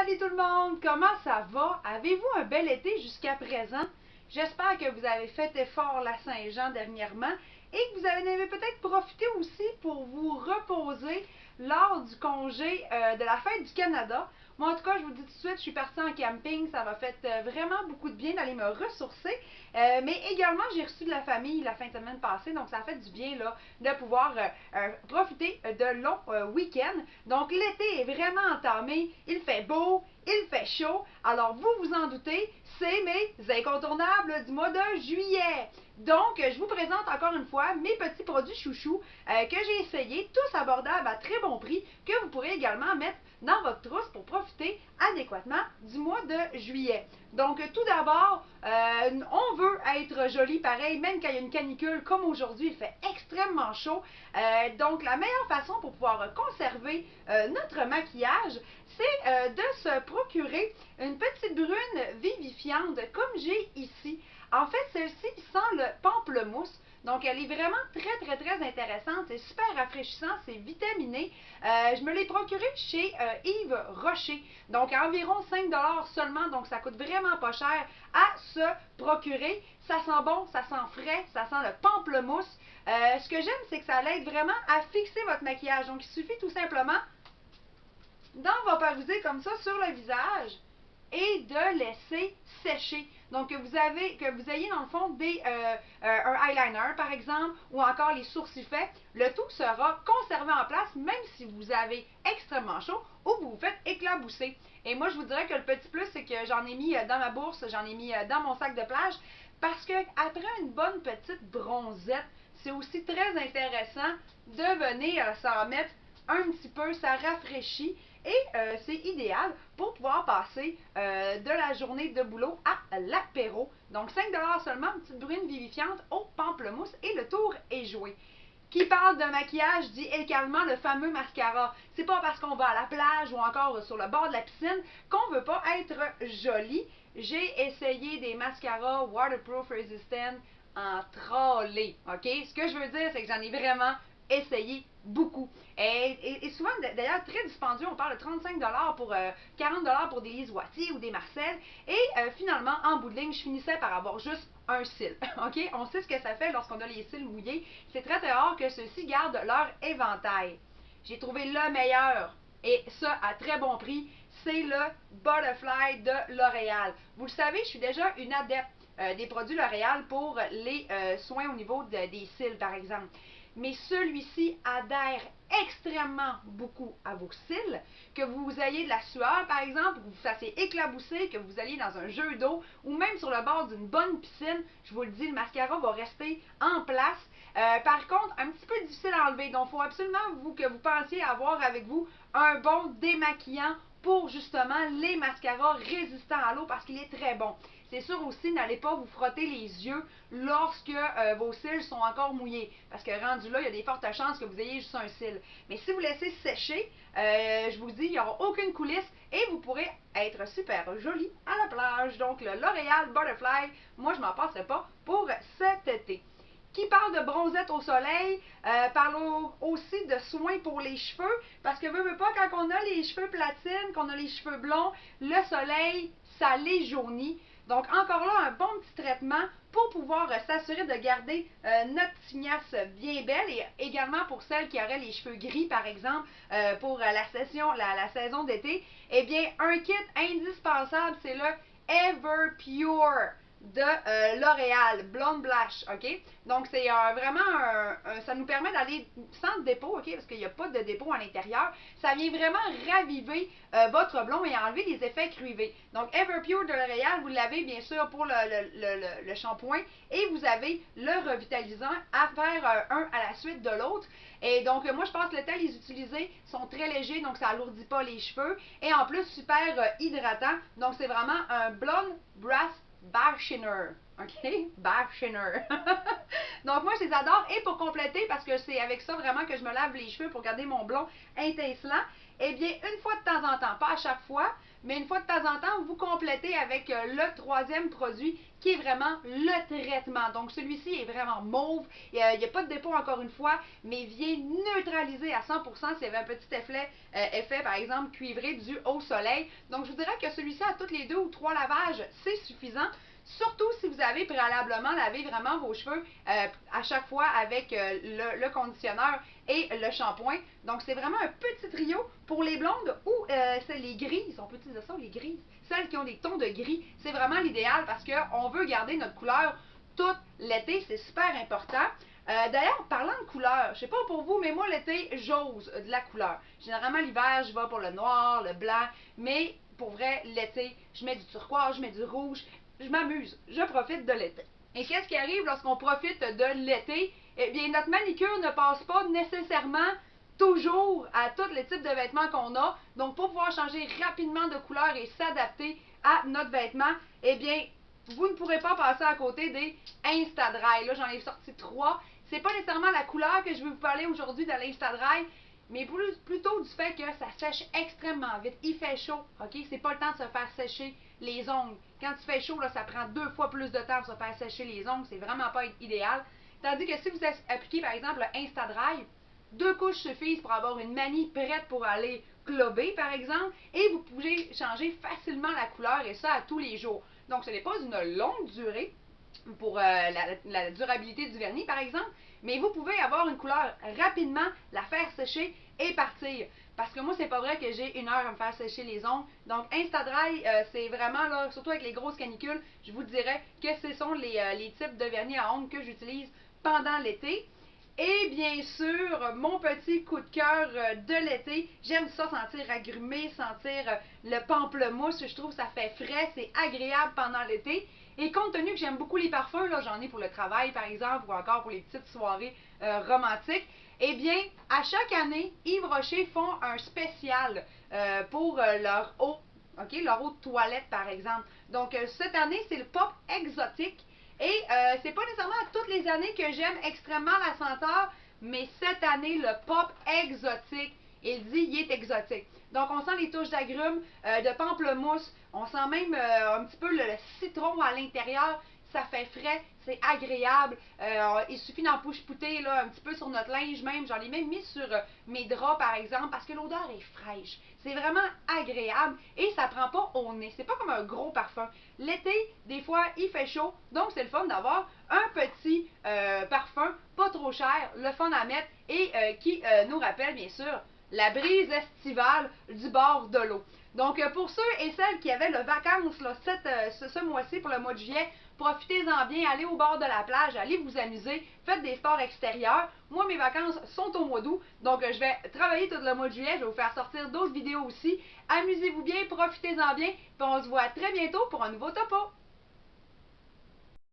Salut tout le monde! Comment ça va? Avez-vous un bel été jusqu'à présent? J'espère que vous avez fait effort la Saint-Jean dernièrement et que vous en avez peut-être profité aussi pour vous reposer lors du congé de la fête du Canada. Moi, en tout cas, je vous dis tout de suite, je suis partie en camping. Ça m'a fait vraiment beaucoup de bien d'aller me ressourcer. Mais également, j'ai reçu de la famille la fin de semaine passée. Donc, ça a fait du bien là, de pouvoir profiter de longs week-ends. Donc, l'été est vraiment entamé. Il fait beau, il fait chaud. Alors, vous vous en doutez, c'est mes incontournables du mois de juillet. Donc, je vous présente encore une fois mes petits produits chouchous que j'ai essayés, tous abordables à très bon prix, que vous pourrez également mettre dans votre trousse pour profiter adéquatement du mois de juillet. Donc, tout d'abord, on veut être joli pareil, même quand il y a une canicule comme aujourd'hui, il fait extrêmement chaud. Donc, la meilleure façon pour pouvoir conserver notre maquillage, c'est de se procurer une petite brune vivifiante comme j'ai ici. En fait, celle-ci sent le pamplemousse. Donc, elle est vraiment très intéressante. C'est super rafraîchissant, c'est vitaminé. Je me l'ai procuré chez Yves Rocher. Donc, à environ 5 seulement. Donc, ça coûte vraiment pas cher à se procurer. Ça sent bon, ça sent frais, ça sent le pamplemousse. Ce que j'aime, c'est que ça l'aide vraiment à fixer votre maquillage. Donc, il suffit tout simplement d'en vaporiser comme ça sur le visage et de laisser sécher. Donc, que vous ayez dans le fond un eyeliner, par exemple, ou encore les sourcils faits, le tout sera conservé en place, même si vous avez extrêmement chaud ou vous vous faites éclabousser. Et moi, je vous dirais que le petit plus, c'est que j'en ai mis dans ma bourse, j'en ai mis dans mon sac de plage, parce que après une bonne petite bronzette, c'est aussi très intéressant de venir s'en mettre un petit peu, ça rafraîchit et c'est idéal pour pouvoir passer de la journée de boulot à l'apéro. Donc 5 seulement, une petite brune vivifiante au pamplemousse et le tour est joué. Qui parle de maquillage dit également le fameux mascara. C'est pas parce qu'on va à la plage ou encore sur le bord de la piscine qu'on veut pas être joli. J'ai essayé des mascaras waterproof resistant en trolley. OK? Ce que je veux dire, c'est que j'en ai vraiment essayé beaucoup. Et souvent, d'ailleurs, très dispendieux, on parle de 35 pour 40 pour des Lise Wattier ou des Marcel. Et finalement, en bout de ligne, je finissais par avoir juste un cil. OK? On sait ce que ça fait lorsqu'on a les cils mouillés. C'est très rare que ceux-ci gardent leur éventail. J'ai trouvé le meilleur, et ça à très bon prix, c'est le Butterfly de L'Oréal. Vous le savez, je suis déjà une adepte des produits L'Oréal pour les soins au niveau des cils, par exemple. Mais celui-ci adhère extrêmement beaucoup à vos cils, que vous ayez de la sueur par exemple, que vous vous fassiez éclabousser, que vous alliez dans un jeu d'eau ou même sur le bord d'une bonne piscine, je vous le dis, le mascara va rester en place. Par contre, un petit peu difficile à enlever, donc il faut absolument que vous pensiez avoir avec vous un bon démaquillant pour justement les mascaras résistants à l'eau parce qu'il est très bon. C'est sûr aussi, n'allez pas vous frotter les yeux lorsque vos cils sont encore mouillés. Parce que rendu là, il y a des fortes chances que vous ayez juste un cil. Mais si vous laissez sécher, je vous dis, il n'y aura aucune coulisse et vous pourrez être super joli à la plage. Donc, le L'Oréal Butterfly, moi, je m'en passerai pas pour cet été. Qui parle de bronzette au soleil, parle aussi de soins pour les cheveux, parce que veut pas, quand on a les cheveux platines, qu'on a les cheveux blonds, le soleil, ça les jaunit. Donc, encore là, un bon petit traitement pour pouvoir s'assurer de garder notre tignasse bien belle et également pour celles qui auraient les cheveux gris, par exemple, pour la saison d'été. Eh bien, un kit indispensable, c'est le Everpure de L'Oréal, Blonde Blush, OK? Donc, c'est vraiment ça nous permet d'aller sans dépôt, OK? Parce qu'il n'y a pas de dépôt à l'intérieur. Ça vient vraiment raviver votre blond et enlever les effets cruvés. Donc, Everpure de L'Oréal, vous l'avez bien sûr pour le shampoing et vous avez le revitalisant à faire un à la suite de l'autre. Et donc, moi, je pense que le temps à les utiliser sont très légers, donc ça alourdit pas les cheveux. Et en plus, super hydratant. Donc, c'est vraiment un Blonde Brass Bare Shiner. OK? Bare Shiner. Donc, moi, je les adore. Et pour compléter, parce que c'est avec ça vraiment que je me lave les cheveux pour garder mon blond étincelant, eh bien, une fois de temps en temps, pas à chaque fois, mais une fois de temps en temps, vous complétez avec le troisième produit qui est vraiment le traitement. Donc, celui-ci est vraiment mauve. Il n'y a pas de dépôt encore une fois, mais vient neutraliser à 100% s'il y avait un petit effet, par exemple, cuivré dû au soleil. Donc, je vous dirais que celui-ci, à toutes les 2 ou 3 lavages, c'est suffisant. Surtout si vous avez préalablement lavé vraiment vos cheveux à chaque fois avec le conditionneur et le shampoing. Donc, c'est vraiment un petit trio pour les blondes ou c'est les grises. On peut utiliser ça, les grises. Celles qui ont des tons de gris, c'est vraiment l'idéal parce qu'on veut garder notre couleur tout l'été. C'est super important. D'ailleurs, parlant de couleur, je sais pas pour vous, mais moi l'été, j'ose de la couleur. Généralement, l'hiver, je vais pour le noir, le blanc, mais pour vrai, l'été, je mets du turquoise, je mets du rouge, je m'amuse, je profite de l'été. Et qu'est-ce qui arrive lorsqu'on profite de l'été? Eh bien, notre manicure ne passe pas nécessairement toujours à tous les types de vêtements qu'on a. Donc, pour pouvoir changer rapidement de couleur et s'adapter à notre vêtement, eh bien, vous ne pourrez pas passer à côté des Insta-Dry. Là, j'en ai sorti 3. C'est pas nécessairement la couleur que je vais vous parler aujourd'hui de l'Insta-Dry, mais plutôt du fait que ça sèche extrêmement vite. Il fait chaud, ok? C'est pas le temps de se faire sécher les ongles. Quand il fait chaud, là, ça prend 2 fois plus de temps pour se faire sécher les ongles. C'est vraiment pas idéal. Tandis que si vous appliquez, par exemple, le Insta-Dry, 2 couches suffisent pour avoir une manie prête pour aller clubber, par exemple, et vous pouvez changer facilement la couleur, et ça à tous les jours. Donc, ce n'est pas une longue durée pour la durabilité du vernis, par exemple, mais vous pouvez avoir une couleur rapidement, la faire sécher et partir. Parce que moi, c'est pas vrai que j'ai 1 heure à me faire sécher les ongles. Donc, Insta-Dry, c'est vraiment, là, surtout avec les grosses canicules, je vous dirais que ce sont les types de vernis à ongles que j'utilise pendant l'été. Et bien sûr, mon petit coup de cœur de l'été, j'aime ça sentir agrumé, sentir le pamplemousse, je trouve que ça fait frais, c'est agréable pendant l'été. Et compte tenu que j'aime beaucoup les parfums, là, j'en ai pour le travail par exemple, ou encore pour les petites soirées romantiques, eh bien, à chaque année, Yves Rocher font un spécial pour leur eau, ok, leur eau de toilette par exemple. Donc, cette année, c'est le pop exotique. Et c'est pas nécessairement toutes les années que j'aime extrêmement la senteur, mais cette année, le pop exotique, il dit il est exotique. Donc on sent les touches d'agrumes, de pamplemousse, on sent même un petit peu le citron à l'intérieur. Ça fait frais, c'est agréable. Il suffit d'en pouche-pouter là, un petit peu sur notre linge même. J'en ai même mis sur mes draps par exemple parce que l'odeur est fraîche. C'est vraiment agréable et ça prend pas au nez. C'est pas comme un gros parfum. L'été, des fois, il fait chaud, donc c'est le fun d'avoir un petit parfum pas trop cher, le fun à mettre et qui nous rappelle bien sûr la brise estivale du bord de l'eau. Donc, pour ceux et celles qui avaient le vacances là, ce mois-ci, pour le mois de juillet, profitez-en bien, allez au bord de la plage, allez vous amuser, faites des sports extérieurs. Moi, mes vacances sont au mois d'août, donc je vais travailler tout le mois de juillet, je vais vous faire sortir d'autres vidéos aussi. Amusez-vous bien, profitez-en bien, puis on se voit très bientôt pour un nouveau topo.